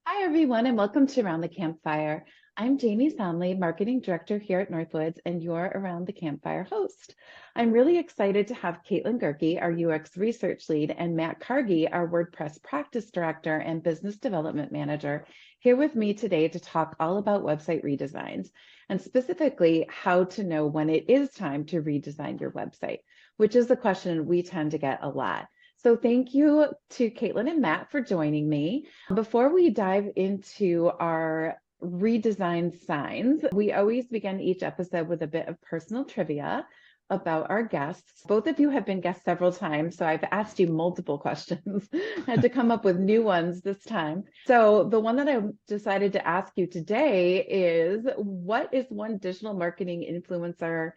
Hi, everyone, and welcome to Around the Campfire. I'm Jamie Somley, Marketing Director here at Northwoods, and your Around the Campfire host. I'm really excited to have Caitlin Gerke, our UX Research Lead, and Matt Cargy, our WordPress Practice Director and Business Development Manager, here with me today to talk all about website redesigns, and specifically how to know when it is time to redesign your website, which is a question we tend to get a lot. So thank you to Caitlin and Matt for joining me. Before we dive into our redesign signs, we always begin each episode with a bit of personal trivia about our guests. Both of you have been guests several times, so I've asked you multiple questions. Had to come up with new ones this time. So the one that I decided to ask you today is, what is one digital marketing influencer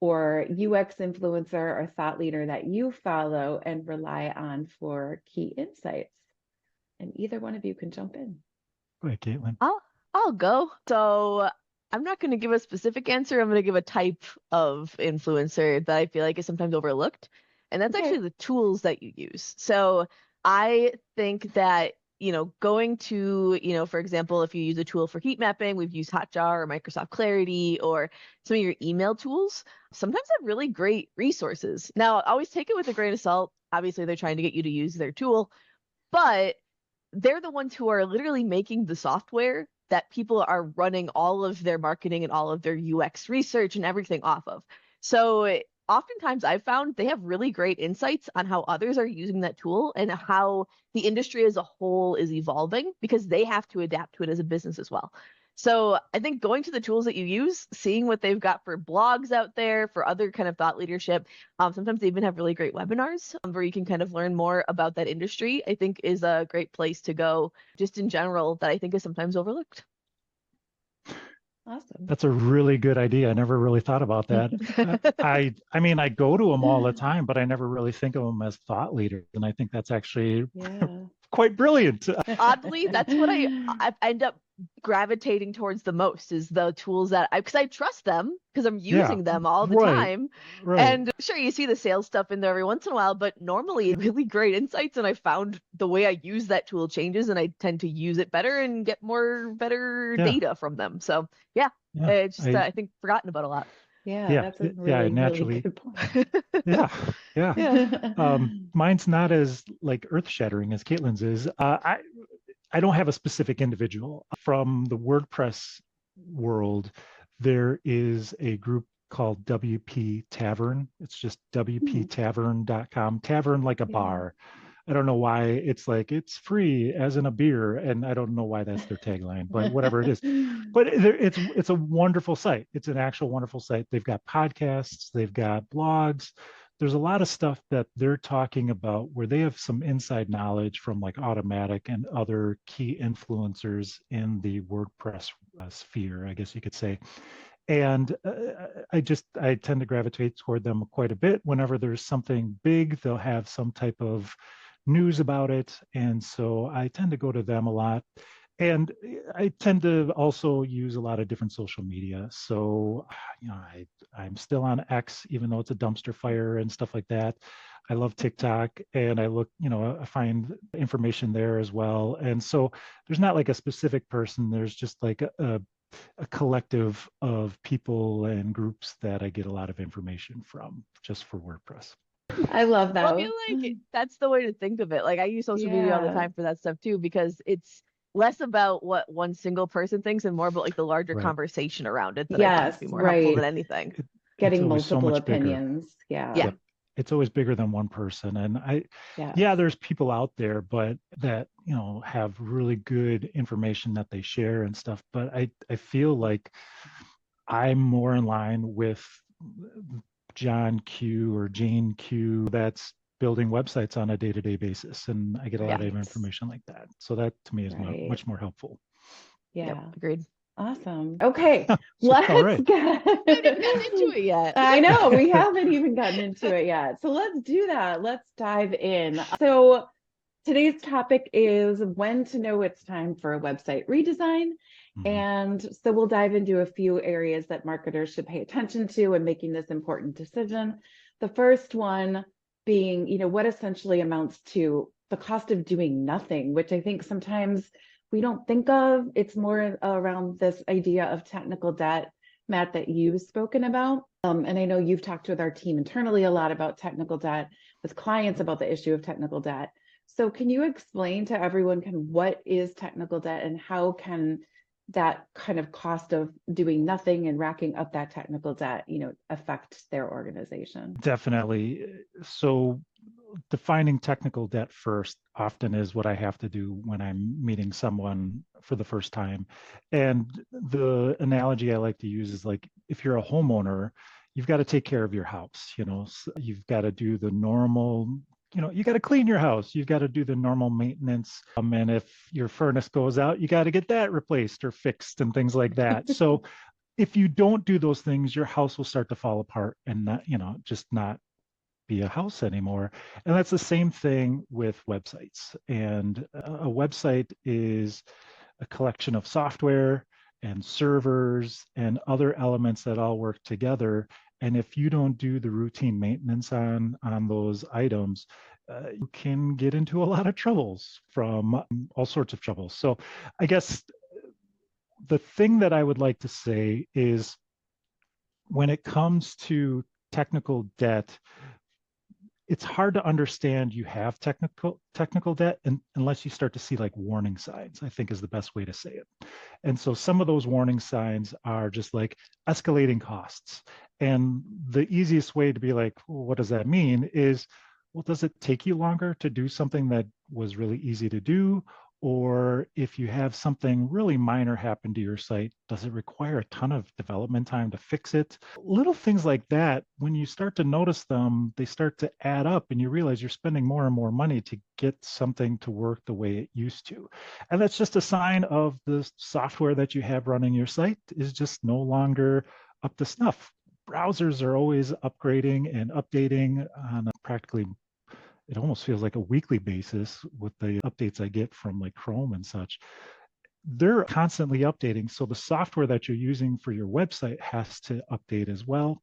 or UX influencer or thought leader that you follow and rely on for key insights? And either one of you can jump in. Go ahead, Caitlin. I'll go. So I'm not going to give a specific answer. I'm going to give a type of influencer that I feel like is sometimes overlooked, and that's Okay. actually the tools that you use. So I think that, going to, for example, if you use a tool for heat mapping, we've used Hotjar or Microsoft Clarity or some of your email tools, sometimes have really great resources. Now, always take it with a grain of salt. Obviously, they're trying to get you to use their tool, but they're the ones who are literally making the software that people are running all of their marketing and all of their UX research and everything off of. So oftentimes I've found they have really great insights on how others are using that tool and how the industry as a whole is evolving, because they have to adapt to it as a business as well. So I think going to the tools that you use, seeing what they've got for blogs out there, for other kind of thought leadership, sometimes they even have really great webinars where you can kind of learn more about that industry, I think is a great place to go just in general that I think is sometimes overlooked. Awesome. That's a really good idea. I never really thought about that. I mean, I go to them all the time, but I never really think of them as thought leaders. And I think that's actually quite brilliant. Oddly, that's what I end up gravitating towards the most, is the tools that because I trust them because I'm using them all the time. Right. And sure, you see the sales stuff in there every once in a while, but normally really great insights. And I found the way I use that tool changes, and I tend to use it better and get better data from them. So it's just I think forgotten about a lot. Yeah, that's a really, naturally. Really good point. Yeah. Mine's not as like earth-shattering as Caitlin's is. I don't have a specific individual. From the WordPress world, there is a group called WP Tavern. It's just wptavern.com. Tavern like a bar. I don't know why it's like it's free as in a beer, and I don't know why that's their tagline, but whatever it is. But it's a wonderful site. It's an actual wonderful site. They've got podcasts, they've got blogs. There's a lot of stuff that they're talking about where they have some inside knowledge from like Automatic and other key influencers in the WordPress sphere, I guess you could say. And I tend to gravitate toward them quite a bit. Whenever there's something big, they'll have some type of news about it. And so I tend to go to them a lot. And I tend to also use a lot of different social media. So, I'm still on X, even though it's a dumpster fire and stuff like that. I love TikTok, and I look, I find information there as well. And so there's not like a specific person. There's just like a collective of people and groups that I get a lot of information from just for WordPress. I love that. Well, I feel like that's the way to think of it. Like I use social media all the time for that stuff too, because it's less about what one single person thinks and more about like the larger conversation around it that I find to be more helpful than anything. Getting multiple opinions. Yeah. It's always bigger than one person. And there's people out there, but that, have really good information that they share and stuff. But I feel like I'm more in line with John Q or Jane Q that's building websites on a day-to-day basis. And I get a lot of information like that. So that to me is much more helpful. Yeah. Agreed. Awesome. Okay. Let's get into it yet. I know we haven't even gotten into it yet. So let's do that. Let's dive in. So today's topic is when to know it's time for a website redesign. And so we'll dive into a few areas that marketers should pay attention to in making this important decision. The first one being, what essentially amounts to the cost of doing nothing, which I think sometimes we don't think of. It's more around this idea of technical debt, Matt, that you've spoken about. And I know you've talked with our team internally a lot about technical debt, with clients about the issue of technical debt. So can you explain to everyone kind of what is technical debt and how can that kind of cost of doing nothing and racking up that technical debt, affect their organization? Definitely. So defining technical debt first often is what I have to do when I'm meeting someone for the first time. And the analogy I like to use is like if you're a homeowner, you've got to take care of your house, you've got to do the normal, you got to clean your house, you've got to do the normal maintenance. And if your furnace goes out, you got to get that replaced or fixed and things like that. So if you don't do those things, your house will start to fall apart and not, just not be a house anymore. And that's the same thing with websites. And a website is a collection of software and servers and other elements that all work together. And if you don't do the routine maintenance on those items, you can get into a lot of troubles from all sorts of troubles. So I guess the thing that I would like to say is when it comes to technical debt, it's hard to understand you have technical debt unless you start to see like warning signs, I think is the best way to say it. And so some of those warning signs are just like escalating costs. And the easiest way to be like, well, what does that mean is, well, does it take you longer to do something that was really easy to do? Or if you have something really minor happen to your site, does it require a ton of development time to fix it? Little things like that, when you start to notice them, they start to add up and you realize you're spending more and more money to get something to work the way it used to. And that's just a sign of the software that you have running your site is just no longer up to snuff. Browsers are always upgrading and updating on a practically, it almost feels like a weekly basis with the updates I get from like Chrome and such. They're constantly updating. So the software that you're using for your website has to update as well.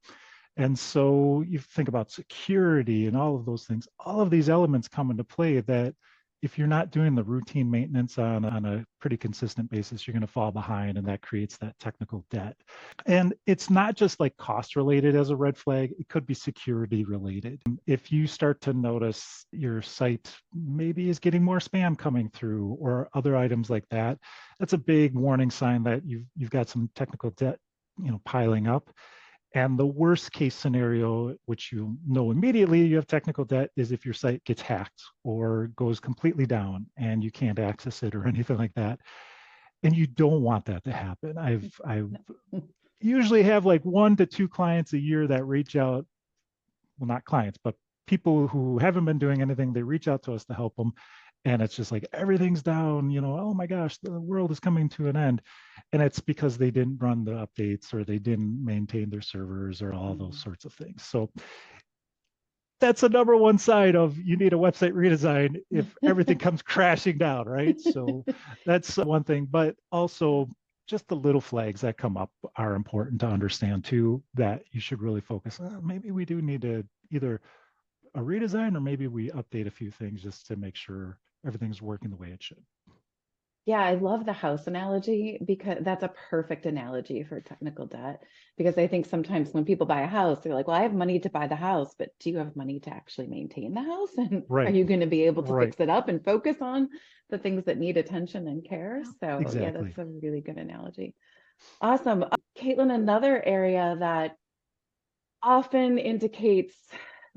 And so you think about security and all of those things, all of these elements come into play that if you're not doing the routine maintenance on a pretty consistent basis, you're going to fall behind, and that creates that technical debt. And it's not just like cost related as a red flag, it could be security related. If you start to notice your site maybe is getting more spam coming through or other items like that, that's a big warning sign that you've got some technical debt, piling up. And the worst case scenario, which you know immediately you have technical debt, is if your site gets hacked or goes completely down and you can't access it or anything like that. And you don't want that to happen. I've usually have like 1 to 2 clients a year that reach out, well, not clients, but people who haven't been doing anything, they reach out to us to help them. And it's just like, everything's down, oh my gosh, the world is coming to an end. And it's because they didn't run the updates or they didn't maintain their servers or all those sorts of things. So that's the number one side of you need a website redesign if everything comes crashing down, right? So that's one thing, but also just the little flags that come up are important to understand too, that you should really focus on. Maybe we do need to either a redesign or maybe we update a few things just to make sure everything's working the way it should. Yeah, I love the house analogy because that's a perfect analogy for technical debt. Because I think sometimes when people buy a house, they're like, well, I have money to buy the house, but do you have money to actually maintain the house? And are Right. you going to be able to Right. fix it up and focus on the things that need attention and care? So Exactly. yeah, that's a really good analogy. Awesome. Caitlin, another area that often indicates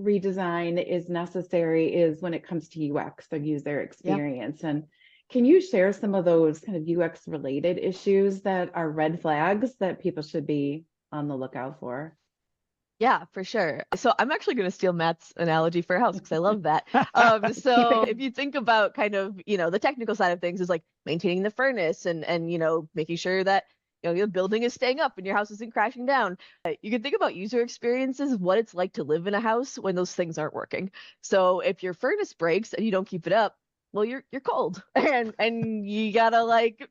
redesign is necessary is when it comes to UX, the user experience. And can you share some of those kind of UX related issues that are red flags that people should be on the lookout for? Yeah, for sure. So I'm actually going to steal Matt's analogy for a house because I love that. So if you think about kind of, the technical side of things is like maintaining the furnace and making sure that, your building is staying up and your house isn't crashing down. You can think about user experiences, what it's like to live in a house when those things aren't working. So if your furnace breaks and you don't keep it up, well, you're cold and you gotta like,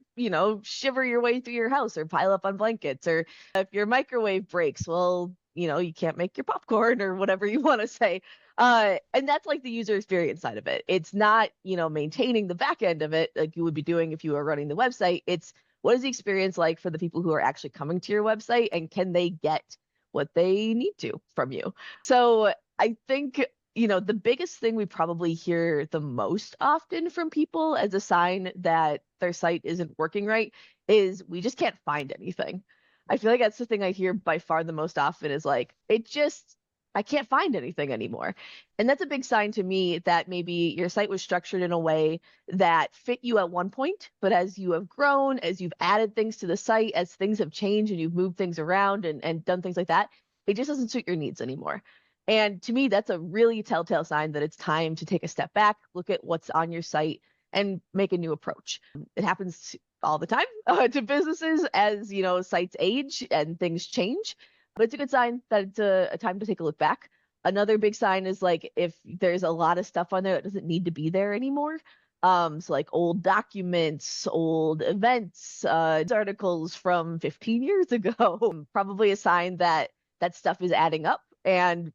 shiver your way through your house or pile up on blankets. Or if your microwave breaks, well, you can't make your popcorn or whatever you want to say. And that's like the user experience side of it. It's not, maintaining the back end of it like you would be doing if you were running the website. It's what is the experience like for the people who are actually coming to your website, and can they get what they need to from you? So I think, the biggest thing we probably hear the most often from people as a sign that their site isn't working right is we just can't find anything. I feel like that's the thing I hear by far the most often is like, I can't find anything anymore. And that's a big sign to me that maybe your site was structured in a way that fit you at one point, but as you have grown, as you've added things to the site, as things have changed and you've moved things around and done things like that, it just doesn't suit your needs anymore. And to me, that's a really telltale sign that it's time to take a step back, look at what's on your site, and make a new approach. It happens all the time to businesses as, sites age and things change. But it's a good sign that it's a time to take a look back. Another big sign is like if there's a lot of stuff on there that doesn't need to be there anymore. So like old documents, old events, articles from 15 years ago, probably a sign that that stuff is adding up and,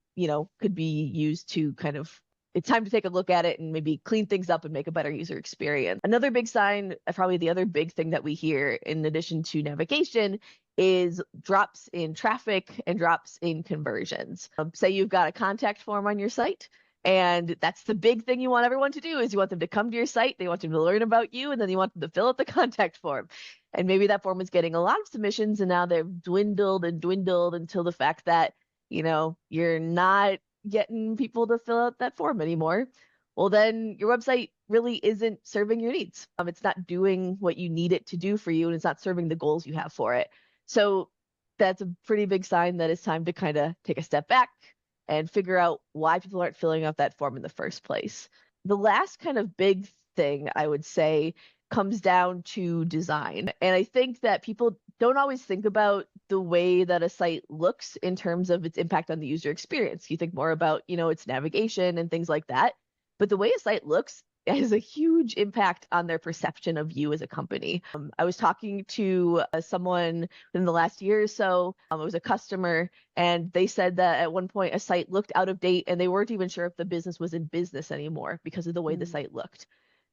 could be used to kind of, it's time to take a look at it and maybe clean things up and make a better user experience. Another big sign, probably the other big thing that we hear in addition to navigation, is drops in traffic and drops in conversions. Say you've got a contact form on your site, and that's the big thing you want everyone to do is you want them to come to your site, they want them to learn about you, and then you want them to fill out the contact form. And maybe that form is getting a lot of submissions, and now they've dwindled and dwindled until the fact that, you're not getting people to fill out that form anymore. Well, then your website really isn't serving your needs. It's not doing what you need it to do for you, and it's not serving the goals you have for it. So that's a pretty big sign that it's time to kind of take a step back and figure out why people aren't filling out that form in the first place. The last kind of big thing I would say comes down to design. And I think that people don't always think about the way that a site looks in terms of its impact on the user experience. You think more about, its navigation and things like that. But the way a site looks has a huge impact on their perception of you as a company. I was talking to someone in the last year or so. It was a customer, and they said that at one point a site looked out of date and they weren't even sure if the business was in business anymore because of the way the site looked.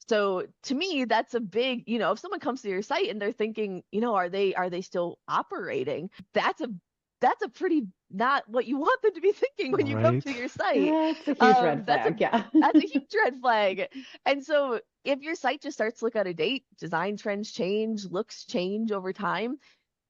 So to me, that's a big, if someone comes to your site and they're thinking, are they still operating? That's a pretty not what you want them to be thinking when you come to your site. That's a huge red flag. Yeah. That's a huge red flag. And so if your site just starts to look out of date, design trends change, looks change over time,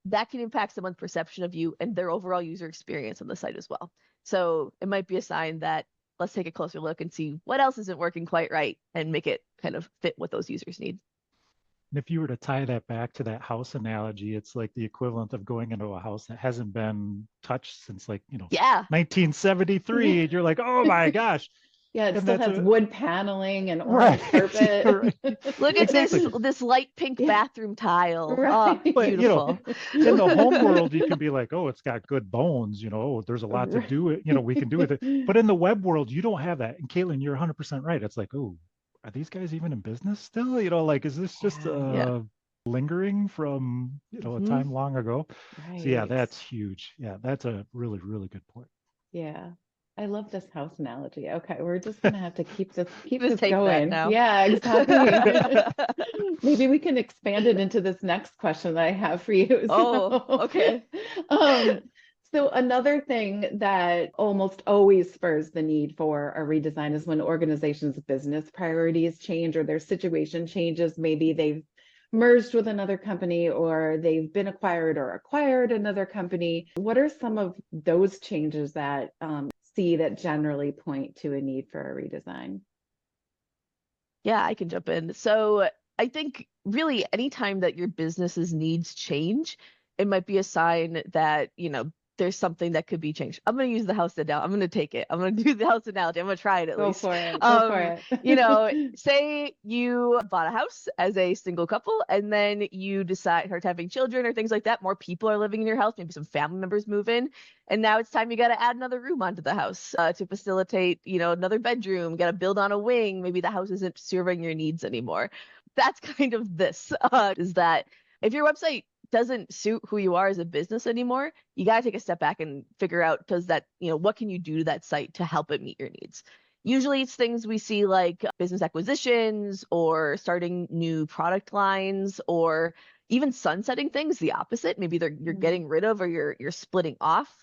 that can impact someone's perception of you and their overall user experience on the site as well. So it might be a sign that let's take a closer look and see what else isn't working quite right and make it kind of fit what those users need. And if you were to tie that back to that house analogy, it's like the equivalent of going into a house that hasn't been touched since 1973. And you're like, oh my gosh. Yeah, it still has wood paneling and orange carpet. Right. Look at this light pink bathroom tile. Right. Oh, beautiful. In the home world, you can be like, oh, it's got good bones. There's a lot to do. We can do with it. But in the web world, you don't have that. And Caitlin, you're 100% right. It's like, oh, are these guys even in business still? Is this just lingering from, a time long ago? Right. So yeah, that's huge. Yeah, that's a really, really good point. Yeah. I love this house analogy. Okay, we're just gonna have to keep this going now. Yeah, exactly. Maybe we can expand it into this next question that I have for you. Okay. So another thing that almost always spurs the need for a redesign is when organizations' business priorities change or their situation changes. Maybe they've merged with another company or they've been acquired or acquired another company. What are some of those changes that that generally point to a need for a redesign? Yeah, I can jump in. So I think really anytime that your business's needs change, it might be a sign that, there's something that could be changed. I'm going to use the house analogy. I'm going to take it. I'm going to do the house analogy. I'm going to try it at least. Go for it. Say you bought a house as a single couple and then you start having children or things like that. More people are living in your house. Maybe some family members move in. And now it's time you got to add another room onto the house to facilitate, another bedroom. Got to build on a wing. Maybe the house isn't serving your needs anymore. That's kind of this, is that if your website doesn't suit who you are as a business anymore, you got to take a step back and figure out, does that, what can you do to that site to help it meet your needs? Usually it's things we see like business acquisitions or starting new product lines, or even sunsetting things, the opposite. Maybe you're getting rid of, or you're splitting off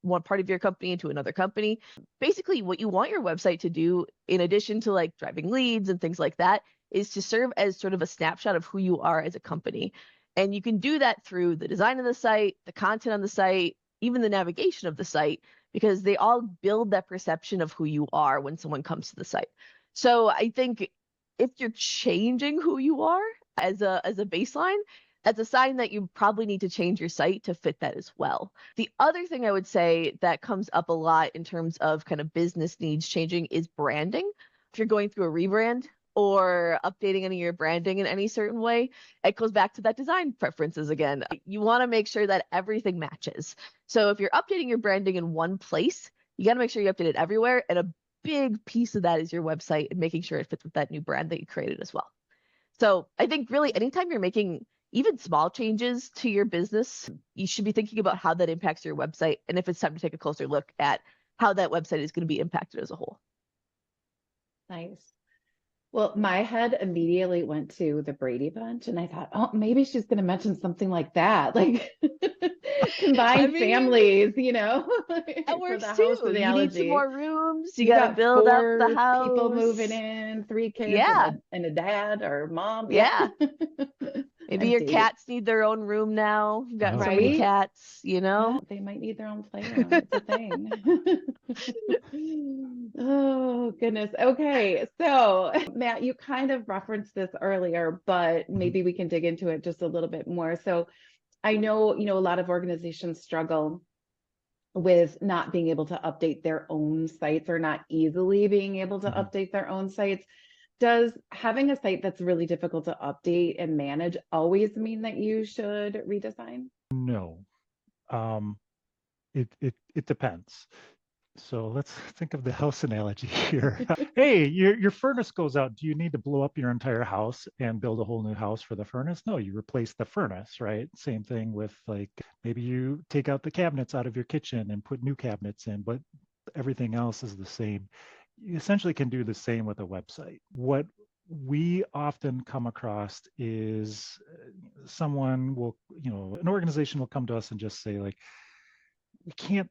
one part of your company into another company. Basically, what you want your website to do, in addition to like driving leads and things like that, is to serve as sort of a snapshot of who you are as a company. And you can do that through the design of the site, the content on the site, even the navigation of the site, because they all build that perception of who you are when someone comes to the site. So I think if you're changing who you are as a baseline, that's a sign that you probably need to change your site to fit that as well. The other thing I would say that comes up a lot in terms of kind of business needs changing is branding. If you're going through a rebrand or updating any of your branding in any certain way, it goes back to that design preferences again. You want to make sure that everything matches. So if you're updating your branding in one place, you got to make sure you update it everywhere. And a big piece of that is your website and making sure it fits with that new brand that you created as well. So I think really anytime you're making even small changes to your business, you should be thinking about how that impacts your website, and if it's time to take a closer look at how that website is going to be impacted as a whole. Nice. Well, my head immediately went to the Brady Bunch, and I thought, oh, maybe she's going to mention something like that, like combined families, That for works the house too. You need some analogy. more rooms. You You got to got build up the 4 people moving house. in, 3 kids Yeah. and a dad or mom. Yeah. Maybe I'm your dating. cats need their own room now. You've got so many Right? cats, Yeah, they might need their own playroom. It's a thing. Oh, goodness. Okay. So, Matt, you kind of referenced this earlier, but maybe we can dig into it just a little bit more. So, I know, a lot of organizations struggle with not being able to update their own sites, or not easily being able to update their own sites. Does having a site that's really difficult to update and manage always mean that you should redesign? No. It depends. So let's think of the house analogy here. Hey, your furnace goes out. Do you need to blow up your entire house and build a whole new house for the furnace? No, you replace the furnace, right? Same thing with, like, maybe you take out the cabinets out of your kitchen and put new cabinets in, but everything else is the same. You essentially can do the same with a website. What we often come across is someone will, an organization will come to us and just say, like, we can't.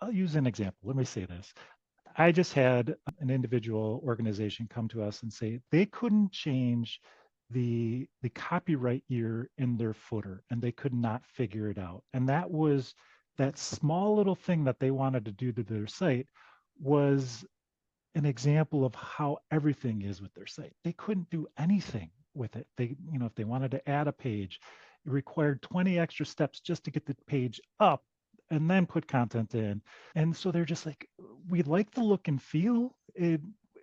I'll use an example. Let me say this. I just had an individual organization come to us and say they couldn't change the copyright year in their footer, and they could not figure it out. And that small little thing that they wanted to do to their site was an example of how everything is with their site. They couldn't do anything with it. If they wanted to add a page, it required 20 extra steps just to get the page up and then put content in. And so they're just like, we like the look and feel.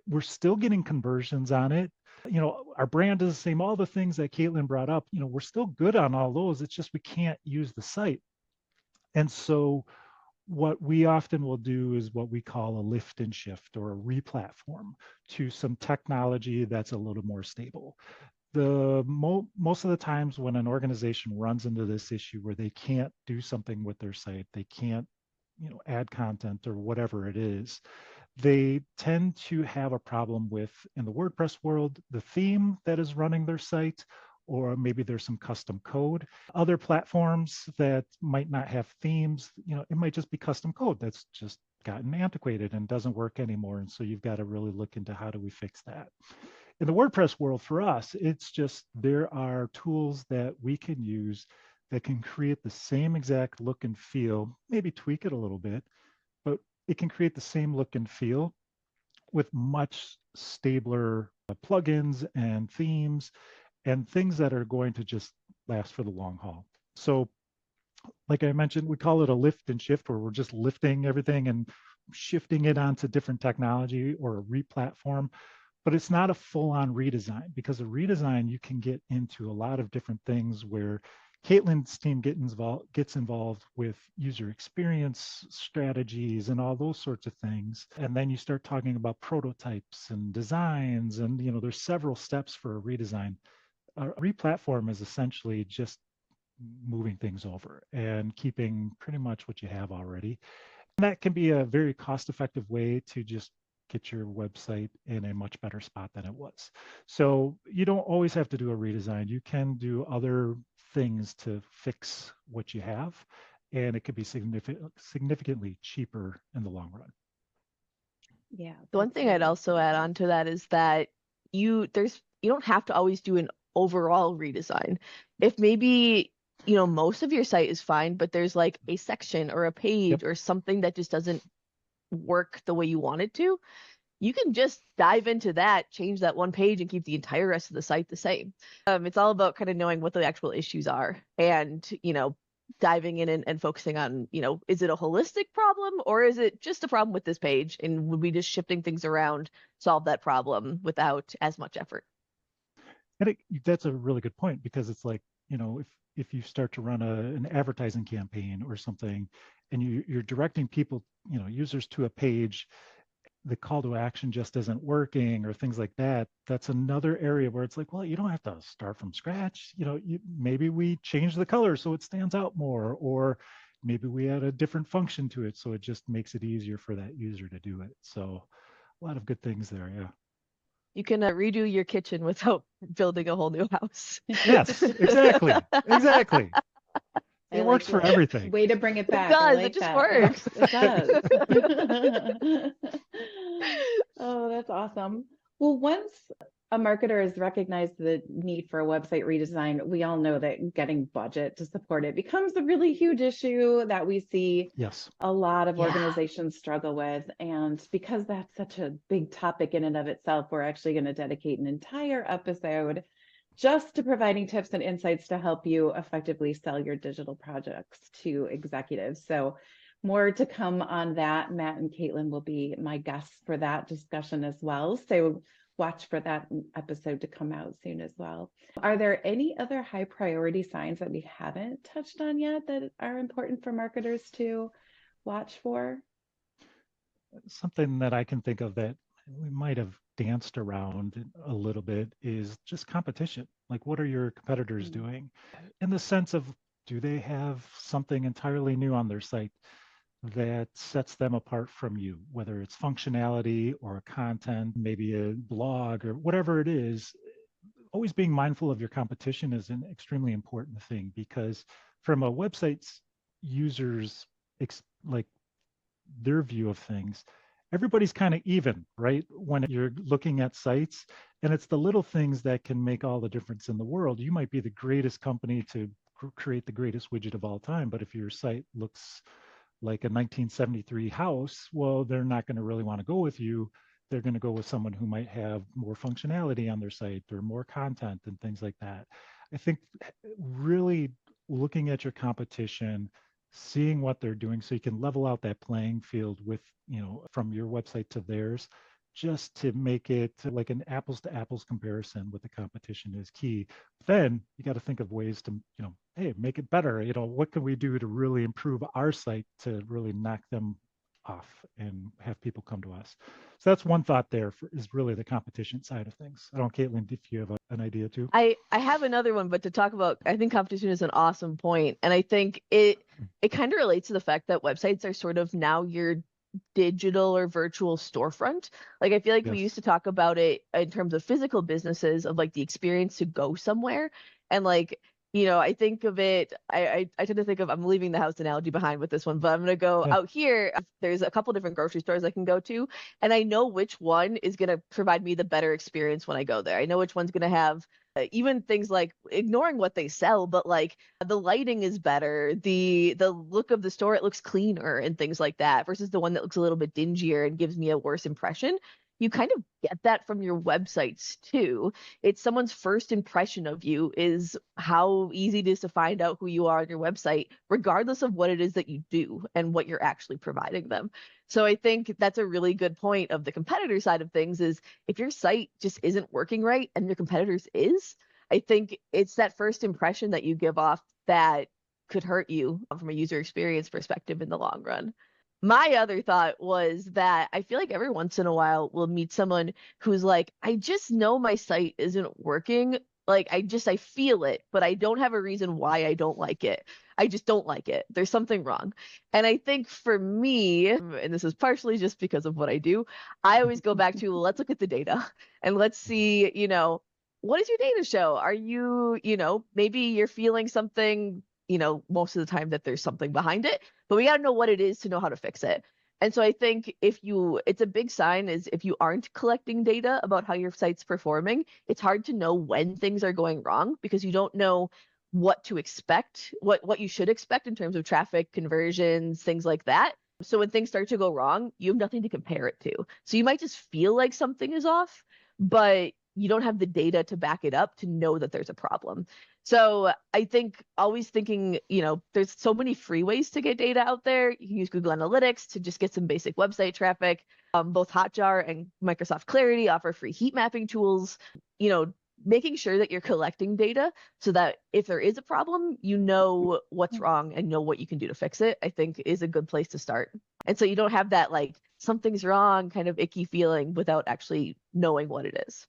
We're still getting conversions on it. Our brand is the same. All the things that Caitlin brought up, we're still good on all those. It's just we can't use the site. And so what we often will do is what we call a lift and shift, or a replatform to some technology that's a little more stable. Most of the times when an organization runs into this issue where they can't do something with their site, they can't add content or whatever it is, they tend to have a problem with, in the WordPress world, the theme that is running their site, or maybe there's some custom code. Other platforms that might not have themes, it might just be custom code that's just gotten antiquated and doesn't work anymore. And so you've got to really look into, how do we fix that? In the WordPress world, for us, it's just, there are tools that we can use that can create the same exact look and feel, maybe tweak it a little bit, but it can create the same look and feel with much stabler plugins and themes and things that are going to just last for the long haul. So, like I mentioned, we call it a lift and shift, where we're just lifting everything and shifting it onto different technology, or a replatform. But it's not a full-on redesign, because a redesign, you can get into a lot of different things where Caitlin's team gets involved with user experience strategies and all those sorts of things. And then you start talking about prototypes and designs, and there's several steps for a redesign. A replatform is essentially just moving things over and keeping pretty much what you have already. And that can be a very cost-effective way to just get your website in a much better spot than it was. So you don't always have to do a redesign. You can do other things to fix what you have, and it could be significantly cheaper in the long run. Yeah. The one that's thing I'd really also add on to that is that you don't have to always do an overall redesign. If maybe, most of your site is fine, but there's like a section or a Yep. page or something that just doesn't work the way you want it to, you can just dive into that, change that one page, and keep the entire rest of the site the same. It's all about kind of knowing what the actual issues are and, diving in and focusing on, is it a holistic problem or is it just a problem with this page? And would we just shifting things around solve that problem without as much effort? And that's a really good point, because it's like, if you start to run an advertising campaign or something, and you're directing people, users to a page, the call to action just isn't working or things like that, that's another area where it's like, well, you don't have to start from scratch. Maybe we change the color so it stands out more, or maybe we add a different function to it so it just makes it easier for that user to do it. So a lot of good things there. Yeah. You can redo your kitchen without building a whole new house. Yes, exactly. Exactly. It works for everything. Way to bring it back. It does. I like It just that. works. It does. Oh, that's awesome. Well, once a marketer has recognized the need for a website redesign, we all know that getting budget to support it becomes a really huge issue that we see Yes. a lot of Yeah. organizations struggle with. And because that's such a big topic in and of itself, we're actually going to dedicate an entire episode just to providing tips and insights to help you effectively sell your digital projects to executives. So more to come on that. Matt and Caitlin will be my guests for that discussion as well. So watch for that episode to come out soon as well. Are there any other high priority signs that we haven't touched on yet that are important for marketers to watch for? Something that I can think of that we might have danced around a little bit is just competition. Like, what are your competitors doing? In the sense of, do they have something entirely new on their site that sets them apart from you, whether it's functionality or content, maybe a blog or whatever it is. Always being mindful of your competition is an extremely important thing, because from a website's users, like their view of things, everybody's kind of even, right? When you're looking at sites, and it's the little things that can make all the difference in the world. You might be the greatest company to create the greatest widget of all time, but if your site looks like a 1973 house, well, they're not going to really want to go with you. They're going to go with someone who might have more functionality on their site or more content and things like that. I think really looking at your competition, seeing what they're doing so you can level out that playing field with, from your website to theirs, just to make it like an apples to apples comparison with the competition is key. Then you got to think of ways to, hey, make it better. What can we do to really improve our site to really knock them off and have people come to us? So that's one thought there is really the competition side of things. I don't know, Caitlin, if you have an idea too. I have another one, but to talk about, I think competition is an awesome point, and I think it kind of relates to the fact that websites are sort of now your digital or virtual storefront. Like, I feel like we Yes. used to talk about it in terms of physical businesses, of like the experience to go somewhere, and like, I think of it, I tend to think of, I'm leaving the house analogy behind with this one, but I'm gonna go Yeah. out here. There's a couple different grocery stores I can go to, and I know which one is gonna provide me the better experience when I go there. I know which one's gonna have even things like, ignoring what they sell, but like the lighting is better, the look of the store, it looks cleaner and things like that, versus the one that looks a little bit dingier and gives me a worse impression. You kind of get that from your websites too. It's someone's first impression of you is how easy it is to find out who you are on your website, regardless of what it is that you do and what you're actually providing them. So I think that's a really good point of the competitor side of things, is if your site just isn't working right and your competitors is, I think it's that first impression that you give off that could hurt you from a user experience perspective in the long run. My other thought was that I feel like every once in a while we'll meet someone who's like, I just know my site isn't working, Like I feel it, but I don't have a reason why I don't like it. I just don't like it. There's something wrong. And I think for me, and this is partially just because of what I do, I always go back to let's look at the data and let's see, what does your data show? Are you, maybe you're feeling something, most of the time that there's something behind it, but we got to know what it is to know how to fix it. And so I think it's a big sign is if you aren't collecting data about how your site's performing, it's hard to know when things are going wrong because you don't know what to expect, what you should expect in terms of traffic, conversions, things like that. So when things start to go wrong, you have nothing to compare it to. So you might just feel like something is off, but you don't have the data to back it up to know that there's a problem. So I think always thinking, there's so many free ways to get data out there. You can use Google Analytics to just get some basic website traffic. Both Hotjar and Microsoft Clarity offer free heat mapping tools. Making sure that you're collecting data so that if there is a problem, you know what's wrong and know what you can do to fix it, I think is a good place to start. And so you don't have that like something's wrong kind of icky feeling without actually knowing what it is.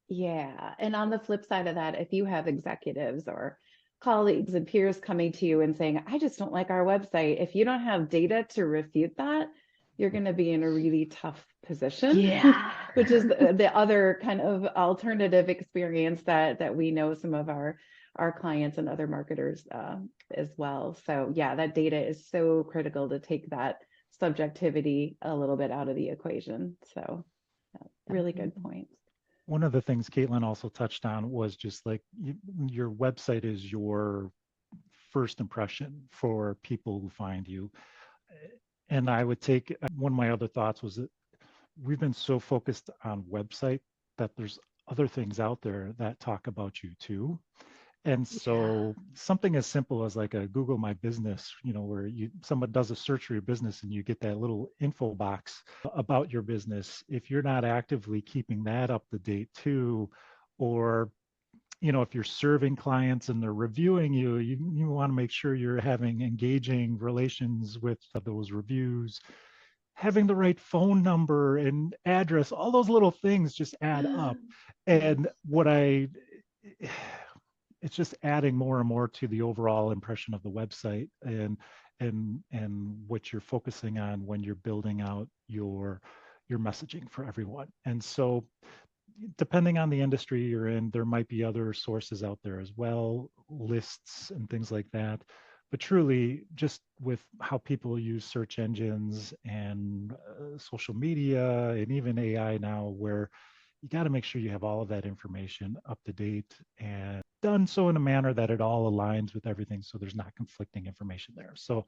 Yeah. And on the flip side of that, if you have executives or colleagues and peers coming to you and saying, I just don't like our website, if you don't have data to refute that, you're going to be in a really tough position. Yeah. Which is the other kind of alternative experience that we know some of our clients and other marketers as well. So yeah, that data is so critical to take that subjectivity a little bit out of the equation. So really good points. One of the things Caitlin also touched on was just like your website is your first impression for people who find you. And I would take one of my other thoughts was that we've been so focused on website that there's other things out there that talk about you too. And so something as simple as like a Google My Business, where someone does a search for your business and you get that little info box about your business. If you're not actively keeping that up to date too, or if you're serving clients and they're reviewing you, you want to make sure you're having engaging relations with those reviews. Having the right phone number and address, all those little things just add up. And it's just adding more and more to the overall impression of the website and what you're focusing on when you're building out your messaging for everyone. And so depending on the industry you're in, there might be other sources out there as well, lists and things like that. But truly, just with how people use search engines and social media and even AI now, where you got to make sure you have all of that information up to date and done so in a manner that it all aligns with everything so there's not conflicting information there. So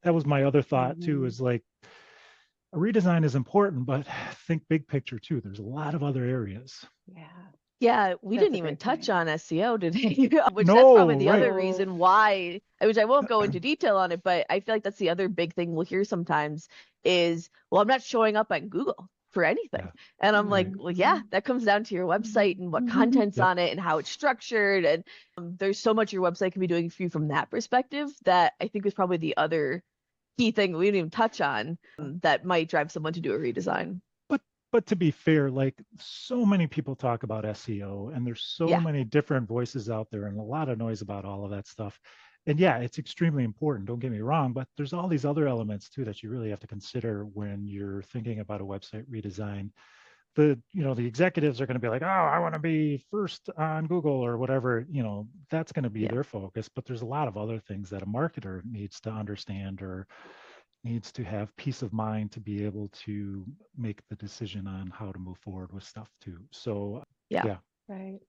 that was my other thought too, is like a redesign is important, but think big picture too. There's a lot of other areas. Yeah, we That's didn't a even great touch point. on SEO today, which that's No, probably the right. other reason why, which I won't go into detail on it, but I feel like that's the other big thing we'll hear sometimes is, well, I'm not showing up on Google for anything. Yeah. And I'm like, Right. well, yeah, that comes down to your website and what content's Yep. on it and how it's structured. And there's so much your website can be doing for you from that perspective that I think is probably the other key thing we didn't even touch on that might drive someone to do a redesign. But to be fair, like so many people talk about SEO and there's so Yeah. many different voices out there and a lot of noise about all of that stuff. And yeah, it's extremely important, don't get me wrong, but there's all these other elements too that you really have to consider when you're thinking about a website redesign. The executives are going to be like, oh, I want to be first on Google or whatever, that's going to be their focus. But there's a lot of other things that a marketer needs to understand or needs to have peace of mind to be able to make the decision on how to move forward with stuff too. So yeah. Right.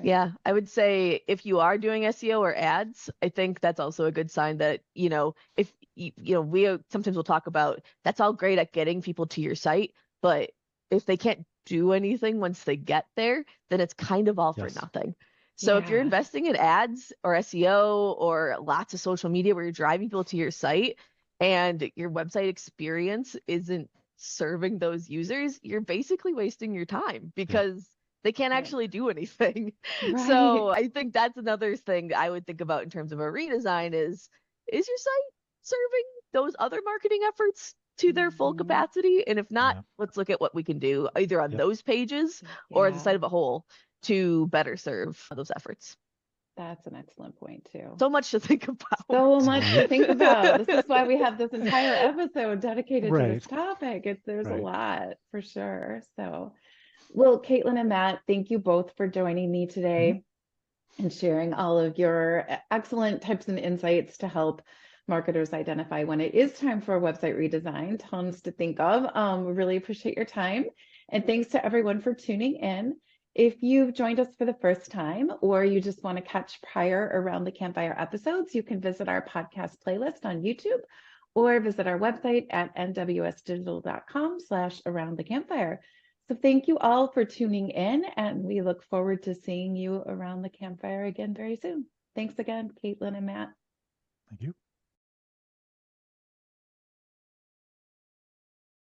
Yeah, I would say if you are doing SEO or ads, I think that's also a good sign that, if we sometimes will talk about that's all great at getting people to your site, but if they can't do anything once they get there, then it's kind of all for nothing. So if you're investing in ads or SEO or lots of social media where you're driving people to your site and your website experience isn't serving those users, you're basically wasting your time because they can't actually do anything. Right. So I think that's another thing I would think about in terms of a redesign is your site serving those other marketing efforts to their full capacity? And if not, let's look at what we can do either on those pages or as a site of a whole. to better serve those efforts. That's an excellent point too. So much to think about. So much to think about. This is why we have this entire episode dedicated to this topic. There's a lot for sure. So, well, Caitlin and Matt, thank you both for joining me today and sharing all of your excellent tips and insights to help marketers identify when it is time for a website redesign. Tons to think of. We really appreciate your time. And thanks to everyone for tuning in. If you've joined us for the first time, or you just want to catch prior Around the Campfire episodes, you can visit our podcast playlist on YouTube or visit our website at nwsdigital.com/around the campfire. So thank you all for tuning in, and we look forward to seeing you around the campfire again very soon. Thanks again, Caitlin and Matt. Thank you.